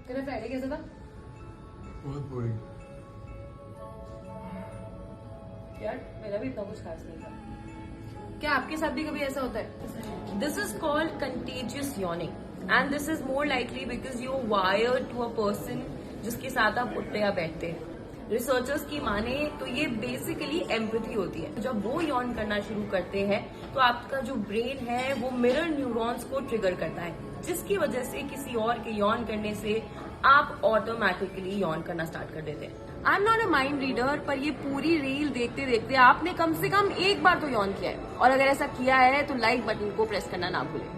तेरा फ्राइडे कैसा था? बहुत बोरिंग। यार मेरा भी इतना कुछ खास नहीं था। क्या आपके साथ भी कभी ऐसा होता है? This is called contagious yawning and this is more likely because you wired to a person जिसके साथ आप उठते या बैठते हैं। रिसर्चर्स की माने तो ये बेसिकली एम्पैथी होती है। जब वो यॉन करना शुरू करते हैं तो आपका जो ब्रेन है वो मिरर न्यूरॉन्स को ट्रिगर करता है, जिसकी वजह से किसी और के यॉन करने से आप ऑटोमेटिकली यॉन करना स्टार्ट कर देते हैं। I am not a mind reader, पर ये पूरी रील देखते देखते आपने कम से कम एक बार तो यॉन किया है, और अगर ऐसा किया है तो लाइक बटन को प्रेस करना ना भूलें।